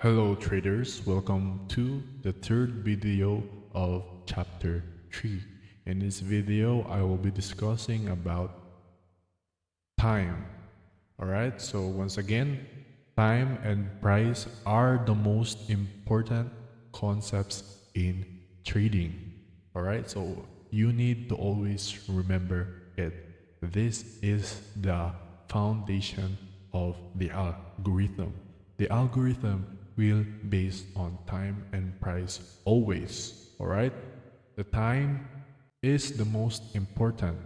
Hello traders, welcome to the third video of chapter 3. In this video, I will be discussing about time. Alright, so once again, time and price are the most important concepts in trading. Alright, so you need to always remember it. This is the foundation of the algorithm. The algorithm will based on time and price always. Alright? The time is the most important.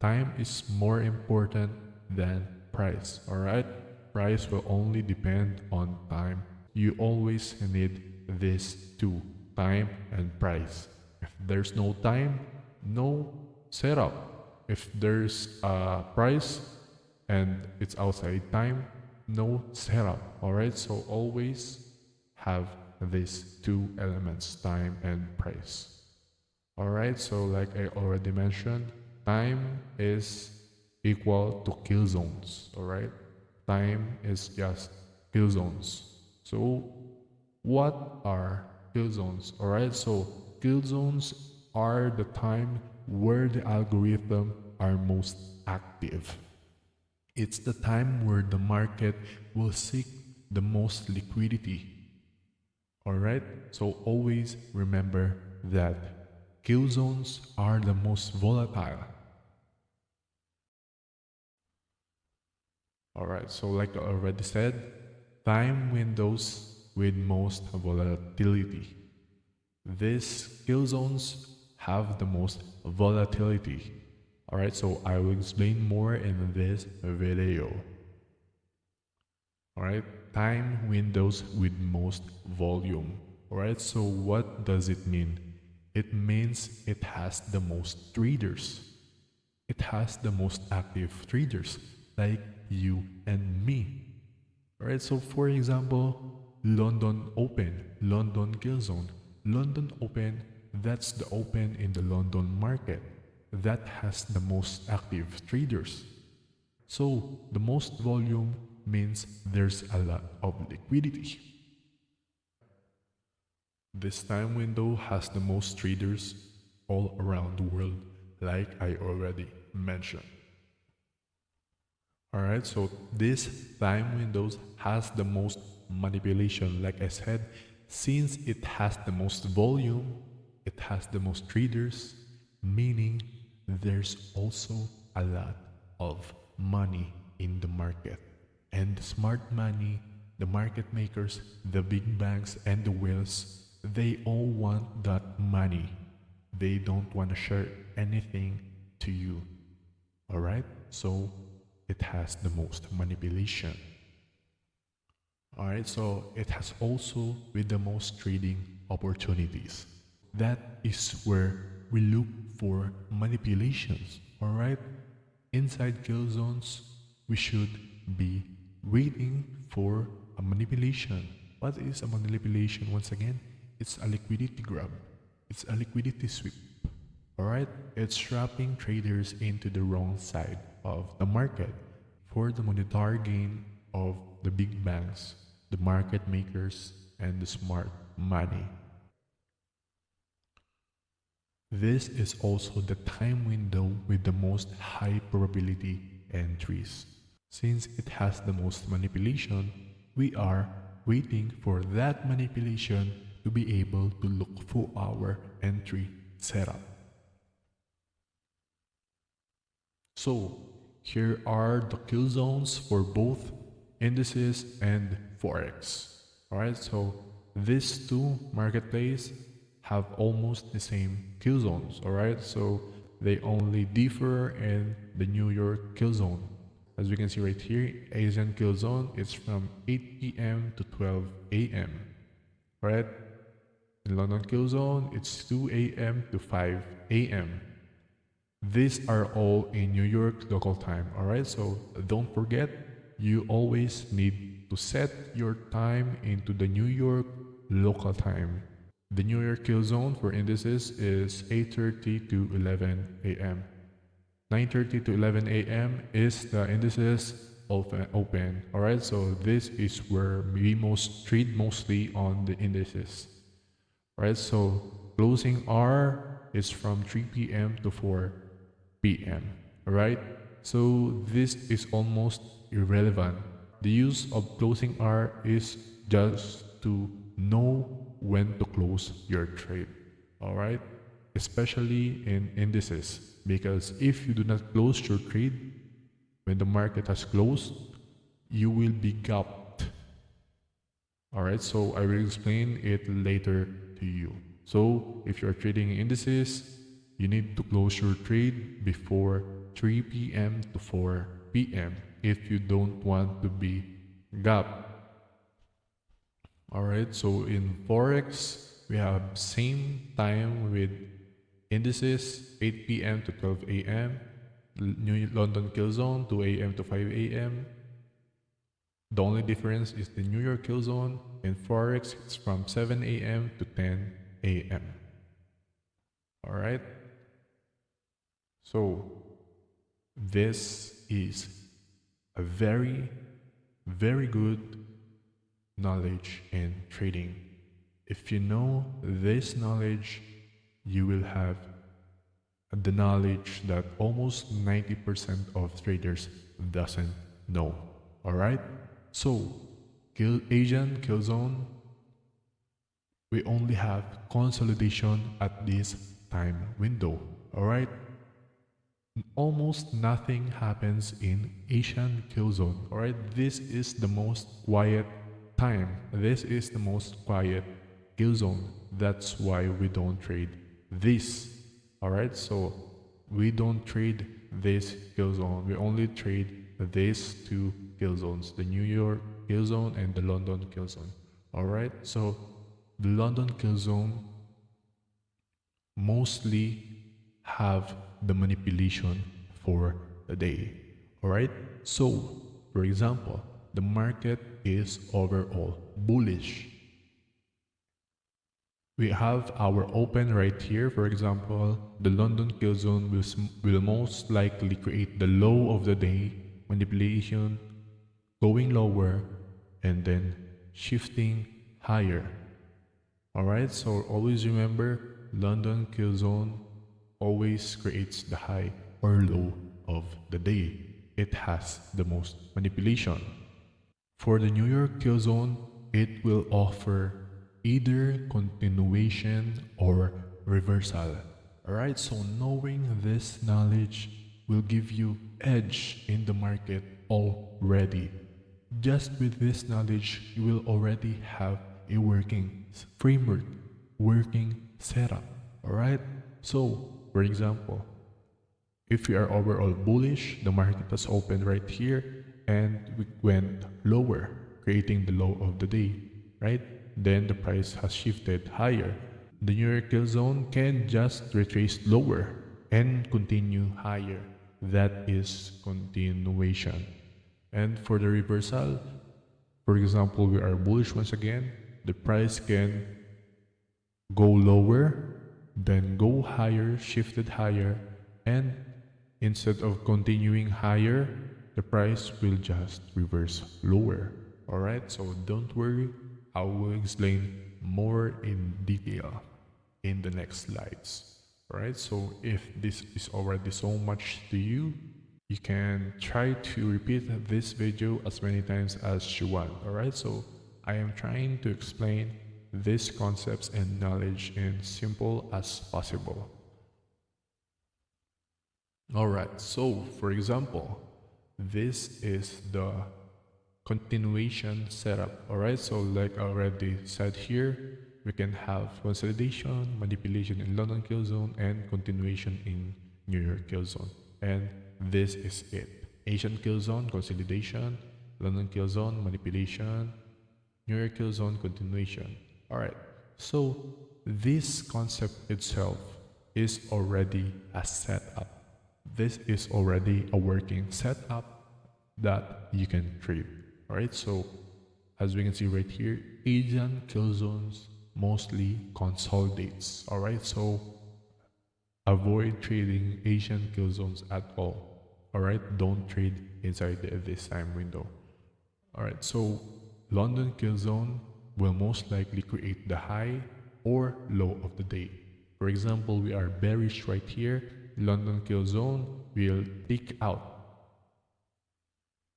Time is more important than price. Alright? Price will only depend on time. You always need these two, time and price. If there's no time, no setup. If there's a price and it's outside time, no setup. Alright, so always have these two elements, time and price. Alright, so like I already mentioned, time is equal to kill zones. Alright, time is just kill zones. So what are kill zones? Alright, so kill zones are the time where the algorithm are most active. It's the time where the market will seek the most liquidity. Alright, so always remember that kill zones are the most volatile. Alright, so like I already said, time windows with most volatility. These kill zones have the most volatility. Alright, so I will explain more in this video. Alright, time windows with most volume. Alright, so what does it mean? It means it has the most traders. It has the most active traders, like you and me. Alright, so for example, London Open, London Killzone. London Open, that's the open in the London market. That has the most active traders. So the most volume means there's a lot of liquidity. This time window has the most traders all around the world, like I already mentioned. Alright, so this time windows has the most manipulation, like I said, since it has the most volume, it has the most traders, meaning there's also a lot of money in the market. And the smart money, the market makers, the big banks, and the whales, they all want that money. They don't want to share anything to you. Alright? So it has the most manipulation. Alright, so it has also with the most trading opportunities. That is where we look for manipulations. Alright? Inside kill zones, we should be waiting for a manipulation. What is a manipulation? Once again, it's a liquidity grab. It's a liquidity sweep. Alright? It's trapping traders into the wrong side of the market for the monetary gain of the big banks, the market makers, and the smart money. This is also the time window with the most high probability entries. Since it has the most manipulation, we are waiting for that manipulation to be able to look for our entry setup. So here are the kill zones for both indices and forex. Alright, so these two marketplaces have almost the same kill zones. Alright, so they only differ in the New York kill zone. As we can see right here, Asian kill zone is from 8 p.m. to 12 a.m. Alright, in London kill zone, it's 2 a.m. to 5 a.m. These are all in New York local time, alright? So don't forget, you always need to set your time into the New York local time. The New York kill zone for indices is 8:30 to 11 a.m. 9:30 to 11 a.m. is the indices, open. All right, so this is where we most trade mostly on the indices. Right, so closing R is from 3 p.m. to 4 p.m. Right, so this is almost irrelevant. The use of closing R is just to know when to close your trade. All right, especially in indices, because if you do not close your trade when the market has closed, you will be gapped. Alright, so I will explain it later to you. So if you're trading indices, you need to close your trade before 3 p.m. to 4 p.m. if you don't want to be gapped. Alright, so in Forex, we have same time with indices 8 p.m. to 12 a.m. New London Killzone 2 a.m. to 5 a.m. The only difference is the New York Killzone. In Forex, it's from 7 a.m. to 10 a.m. Alright? So, this is a very, very good knowledge in trading. If you know this knowledge, you will have the knowledge that almost 90% of traders doesn't know. Alright? So, Asian Killzone, we only have consolidation at this time window. Alright? Almost nothing happens in Asian Killzone. Alright? This is the most quiet time. This is the most quiet Killzone. That's why we don't trade this. Alright? So, we don't trade this Killzone. We only trade these two Killzones, the New York Killzone and the London Killzone. Alright, so the London Killzone mostly have the manipulation for the day. Alright, so for example, the market is overall bullish. We have our open right here. For example, the London Killzone will most likely create the low of the day, manipulation, going lower, and then shifting higher. Alright, so always remember, London Killzone always creates the high or low of the day. It has the most manipulation. For the New York Killzone, it will offer either continuation or reversal. Alright, so knowing this knowledge will give you edge in the market already. Just with this knowledge, you will already have a working framework, working setup. Alright, so for example, if we are overall bullish, the market has opened right here and we went lower, creating the low of the day, right? Then the price has shifted higher. The New York Killzone can just retrace lower and continue higher. That is continuation. And for the reversal, for example, we are bullish once again, the price can go lower, then go higher, shifted higher, and instead of continuing higher, the price will just reverse lower. Alright, so don't worry, I will explain more in detail in the next slides. Alright, so if this is already so much to you, you can try to repeat this video as many times as you want. Alright, so I am trying to explain these concepts and knowledge in simple as possible. Alright, so for example, this is the continuation setup. Alright, so like I already said here, we can have consolidation, manipulation in London Killzone, and continuation in New York Killzone. And this is it. Asian Killzone, consolidation, London Killzone, manipulation, New York Killzone, continuation. Alright, so this concept itself is already a setup. This is already a working setup that you can trade. Alright, so as we can see right here, Asian Killzones mostly consolidates. Alright, so avoid trading Asian Killzones at all. Alright, don't trade inside this time window. Alright, so London Killzone will most likely create the high or low of the day. For example, we are bearish right here. London Killzone will take out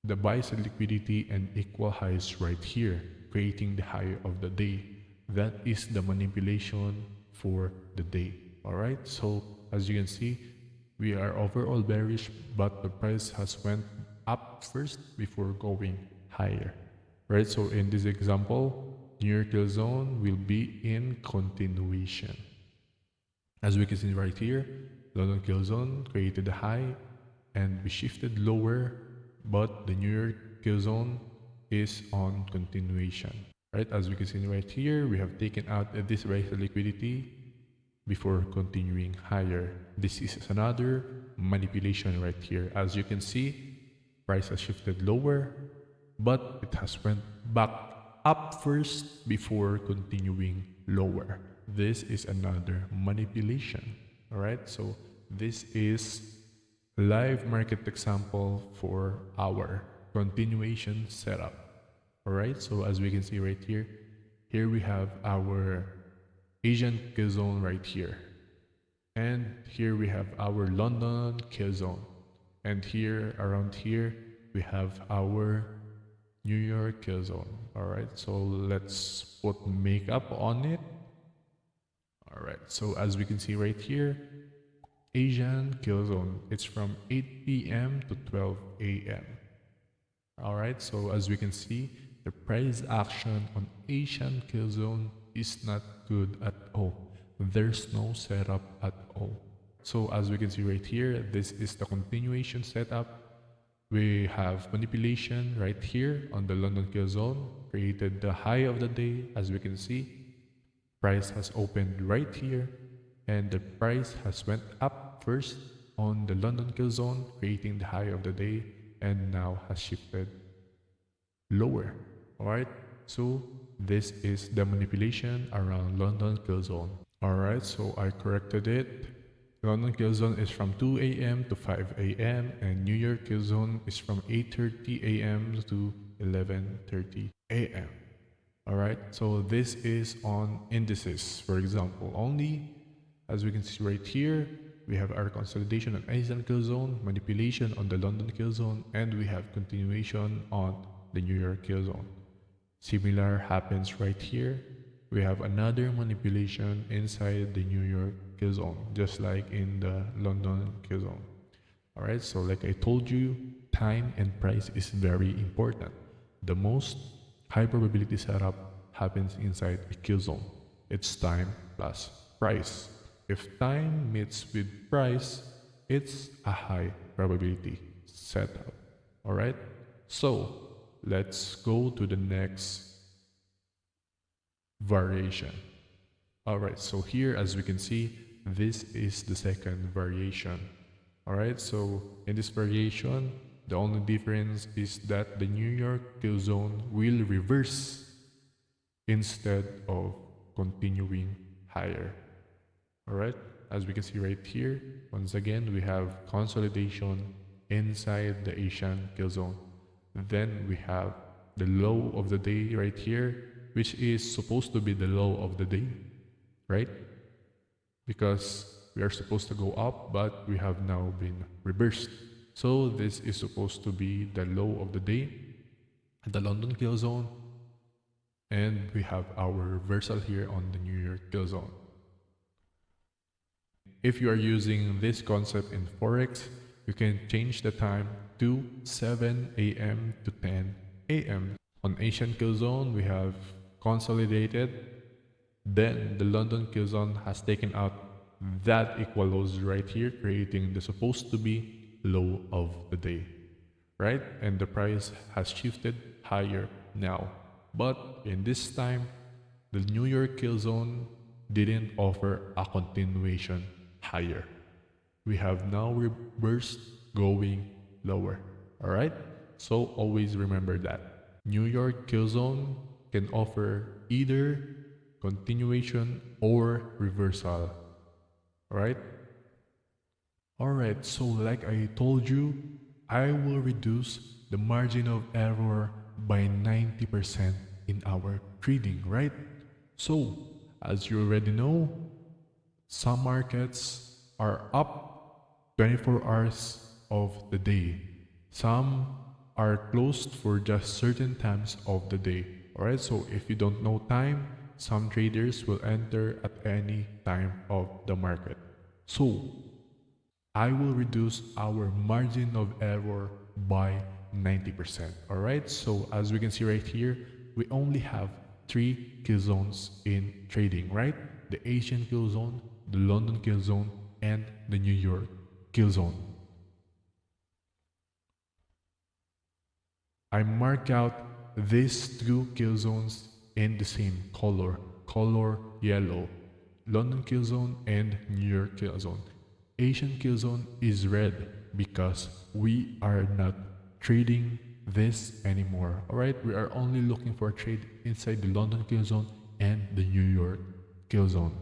the buy side liquidity and equal highs right here, creating the high of the day. That is the manipulation for the day. Alright, so as you can see, we are overall bearish, but the price has went up first before going higher. Right, so in this example, New York Kill Zone will be in continuation. As we can see right here, London Kill Zone created a high and we shifted lower, but the New York Kill Zone is on continuation. Right, as we can see right here, we have taken out this rise liquidity before continuing higher. This is another manipulation right here. As you can see, price has shifted lower, but it has went back up first before continuing lower. This is another manipulation. All right, so this is live market example for our continuation setup. All right, so as we can see right here, here we have our Asian kill zone right here, and here we have our London kill zone, and here around here we have our New York kill zone. All right, so let's put makeup on it. All right, so as we can see right here, Asian kill zone, it's from 8 p.m. to 12 a.m. All right, so as we can see, the price action on Asian kill zone is not good at all. There's no setup at all. So as we can see right here, this is the continuation setup. We have manipulation right here on the London kill zone, created the high of the day. As we can see, price has opened right here, and the price has went up first on the London kill zone, creating the high of the day, and now has shifted lower. Alright, so this is the manipulation around London kill zone. Alright, so I corrected it. London kill zone is from 2 a.m. to 5 a.m. and New York kill zone is from 8:30 a.m. to 11:30 a.m. Alright, so this is on indices, for example, only. As we can see right here, we have our consolidation on Asian kill zone, manipulation on the London kill zone, and we have continuation on the New York kill zone. Similar happens right here. We have another manipulation inside the New York kill zone, just like in the London kill zone. Alright, so like I told you, time and price is very important. The most high probability setup happens inside a kill zone. It's time plus price. If time meets with price, it's a high probability setup. Alright, so let's go to the next variation. Alright, so here as we can see, this is the second variation. Alright, so in this variation, the only difference is that the New York kill zone will reverse instead of continuing higher. Alright, as we can see right here, once again we have consolidation inside the Asian kill zone. Then we have the low of the day right here, which is supposed to be the low of the day, right? Because we are supposed to go up, but we have now been reversed. So this is supposed to be the low of the day, the London kill zone, and we have our reversal here on the New York kill zone. If you are using this concept in Forex, you can change the time to 7 a.m. to 10 a.m. On Asian kill zone, we have consolidated. Then the London kill zone has taken out that equal lows right here, creating the supposed to be low of the day, right? And the price has shifted higher now. But in this time, the New York kill zone didn't offer a continuation higher. We have now reversed going lower. All right, so always remember that New York kill zone can offer either continuation or reversal. All right, so like I told you, I will reduce the margin of error by 90% in our trading, right? So, as you already know, some markets are up 24 hours of the day. Some are closed for just certain times of the day. Alright, so if you don't know time, some traders will enter at any time of the market. So, I will reduce our margin of error by 90%. Alright, so as we can see right here, we only have three kill zones in trading, right? The Asian kill zone, the London kill zone, and the New York kill zone. I mark out these two kill zones in the same color yellow. London kill zone and New York kill zone. Asian kill zone is red because we are not trading this anymore. Alright, we are only looking for a trade inside the London kill zone and the New York kill zone.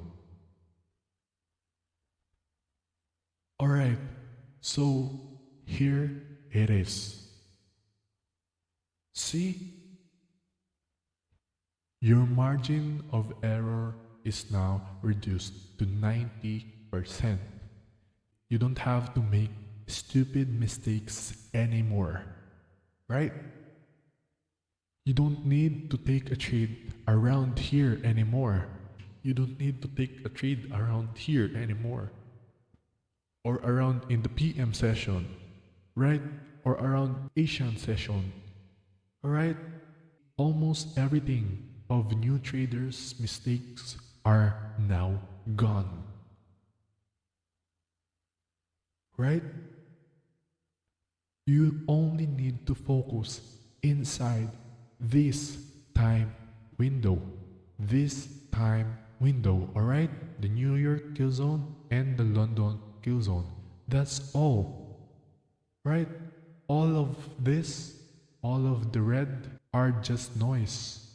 Alright, so here it is. See, your margin of error is now reduced to 90%. You don't have to make stupid mistakes anymore, right? You don't need to take a trade around here anymore. You don't need to take a trade around here anymore. Or around in the PM session, right? Or around Asian session, alright? Almost everything of new traders' mistakes are now gone, right? You only need to focus inside this time window. This time window, alright? The New York kill zone and the London kill zone. That's all, right? All of this, all of the red are just noise,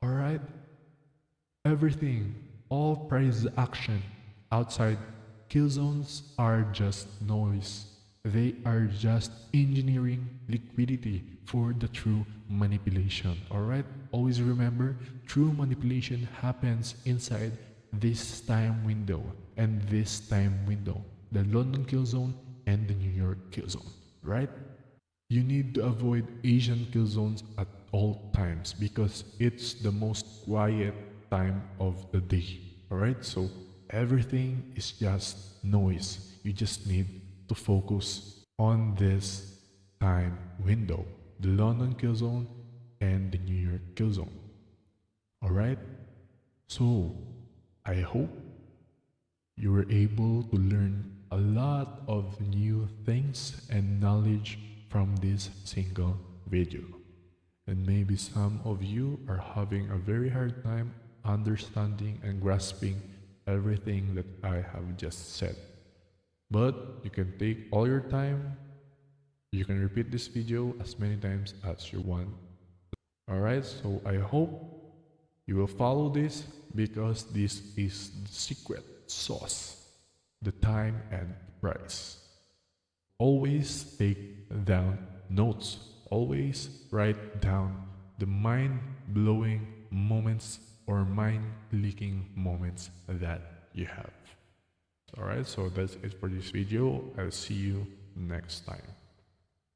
alright? Everything, all price action outside kill zones are just noise. They are just engineering liquidity for the true manipulation. Alright? Always remember, true manipulation happens inside this time window and this time window. The London kill zone and the New York kill zone. Right? You need to avoid Asian kill zones at all times because it's the most quiet time of the day. Alright, so everything is just noise. You just need to focus on this time window, the London kill zone and the New York kill zone. Alright, so I hope you were able to learn a lot of new things and knowledge from this single video. And maybe some of you are having a very hard time understanding and grasping everything that I have just said. But you can take all your time. You can repeat this video as many times as you want. Alright, so I hope you will follow this because this is the secret sauce, the time and price. Always take down notes. Always write down the mind-blowing moments or mind-clicking moments that you have. Alright, so that's it for this video. I'll see you next time.